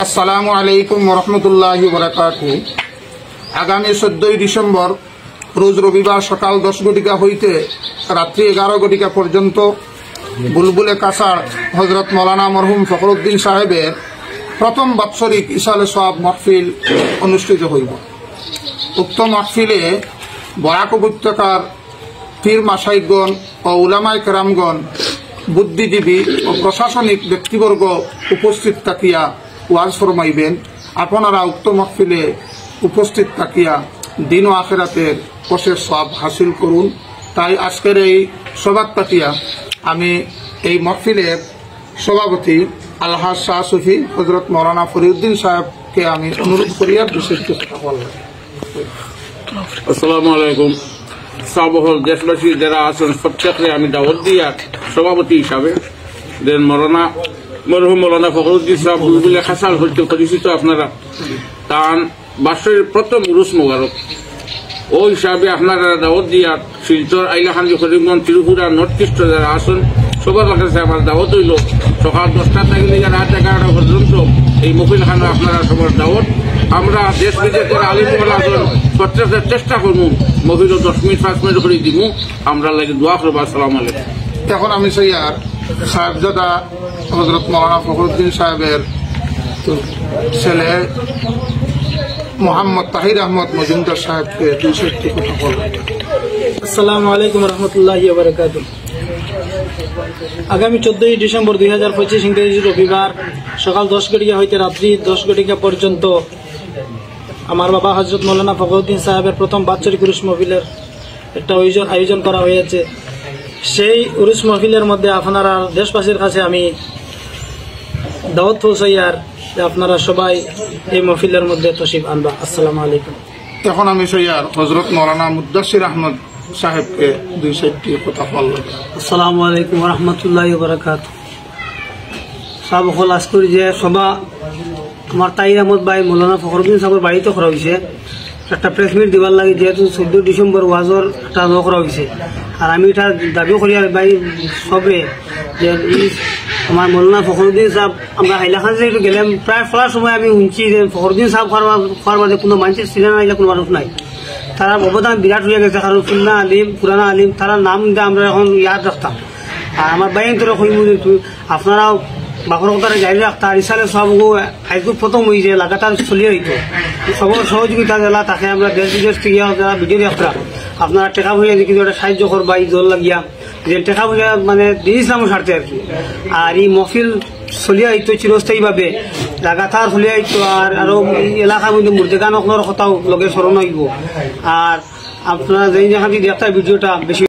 আসসালামু আলাইকুম ওরহমতুল্লাহি ওয়াবারাকাতুহু। আগামী 14 ডিসেম্বর রোজ রবিবার সকাল 10 ঘটিকা হইতে রাত্রি 11 ঘটিকা পর্যন্ত বুলবুলে কাসার হযরত মাওলানা মরহুম ফখরুদ্দিন সাহেবের প্রথম বাৎসরিক ইসালে সওয়াব মাহফিল অনুষ্ঠিত হইব। উক্ত মাহফিলে বরাক উপত্যকার পীর মাশাইখগণ ও উলামায়ে কেরামগণ, বুদ্ধিজীবী ও প্রশাসনিক ব্যক্তিবর্গ উপস্থিত থাকিয়া ওয়াজ ফরমাইবেন। আপনারা উক্ত মাহফিলে উপস্থিত থাকিয়া দিন ও আখিরাতের অশেষ সওয়াব হাসিল করুন। তাই আজকের এই সভাত পাতিয়া আমি এই মাহফিলের সভাপতি আলহাজ শাহ সুফি হযরত মাওলানা ফরিউদ্দিন সাহেবকে আমি অনুরোধ করিয়া বিশেষ কিছু কথা বলব। আসসালামু আলাইকুম। সাবহল দেশবাসী যারা আছেন প্রত্যেককে আমি দাওয়াত দিয়া সভাপতি হিসাবে দেন মরহুম মাওলানা ফখরুদ্দিন সাহেব বুলবুলে খাসাল হইতে পরিচিত আপনারা তান বাৎসরিক প্রথম উরুস মোবারক ও হিসাবে আপনারা দাওয়াত দিয়া শিলচর, আইলাখান্দি, করিমগঞ্জ, ত্রিপুরা, নর্থ ইস্ট যারা আসেন সবার কাছে আমার দাওয়াত হইল সকাল 10টা থেকে রাত 11টা পর্যন্ত এই মহফিলখানে আপনারা সবার দাওয়াত। আমরা দেশ বিদেশের আলিমুল আছেন প্রত্যেকের চেষ্টা করবো মহফিল 10 মিনিট 5 মিনিট করে দিব। আমরা লাগে দোয়া করবো। আসসালামু আলাইকুম। এখন আমি সৈয়ার সাহেবজাদা হযরত মাওলানা ফখরুদ্দিন সাহেবের ছেলে মোহাম্মদ তাহির আহমদ মজুমদার সাহেবকে 200টি কথা বলবেন। আসসালামু আলাইকুম রহমতুল্লাহি ওয়া বারাকাতুহু। আগামী 14 ডিসেম্বর 2025 ইংরেজি রবিবার সকাল 10 ঘটিকা হইতে রাত্রি 10 ঘটিকা পর্যন্ত আমার বাবা হযরত মাওলানা ফখরুদ্দিন সাহেবের প্রথম বাৎসরিক উরুস মাহফিলের একটা আয়োজন করা হয়েছে। সেই উরুস মাহফিলের মধ্যে আপনারা দেশবাসীর কাছে আমি দাওয়াত পৌঁছাইয়ার যে আপনারা সবাই এই মাহফিলের মধ্যে তশরিফ আনবা। আসসালামু আলাইকুম। এখন আমি সৈয়ার হযরত মাওলানা মুদাসসির আহমদ সাহেবকে 200টি কথা বলবেন। আসসালামু আলাইকুম ওয়া রাহমাতুল্লাহি ওয়া বারাকাতুহু। সাবহল আজকের যে সভা আমার তাহির আহমদ ভাই মাওলানা ফখরুদ্দিন সাহেবের বাড়িতে করা হয়েছে, একটা প্রেস মিট দিবার লাগে যেহেতু 14 ডিসেম্বর ওয়াজর একটা করা হয়েছে। আর আমি এটা দাবি করি আর ভাই সবে যে আমার মাওলানা ফখরুদ্দিন সাহেব আমরা হাইলাখান্দি একটু গেলাম, প্রায় ফলার সময় আমি শুনছি যে ফখরুদ্দিন সাহেব খাওয়ার বাদে কোনো মানুষের ছিলেন না, কোনো মানুষ নাই। তারা অবদান বিরাট হয়ে গেছে, কারণ সুন্না আলিম, পুরানা আলিম, তারা নাম দিয়ে আমরা এখন ইয়াদ রাখতাম। আর আমার বাইন তোরা কইমু আপনারাও বাকর কথাটা জারি রাখতা ইসালে সব আজকে প্রথম হয়েছে লাগাতার চলিয়ে হইতো সবার সহযোগিতা দিলা, তাকে আমরা দেশ বিদেশ থেকে যারা ভিডিও দেখতাম আপনারা টেকা ভুঁড়িয়া দেখি একটা সাহায্য করবা এই জল লাগিয়া যে টেকা ভুঁড়িয়া মানে দিয়েছিলাম সারতে আর কি। আর এই মহফিল চলিয়ে হইতো চিরস্থায়ীভাবে লাগাতার চলিয়ে হইতো। আর আরো এলাকার মধ্যে মুর্দেগান কথাও লগে স্মরণ হইব। আর আপনারা যেখানে দেখতা ভিডিওটা বেশি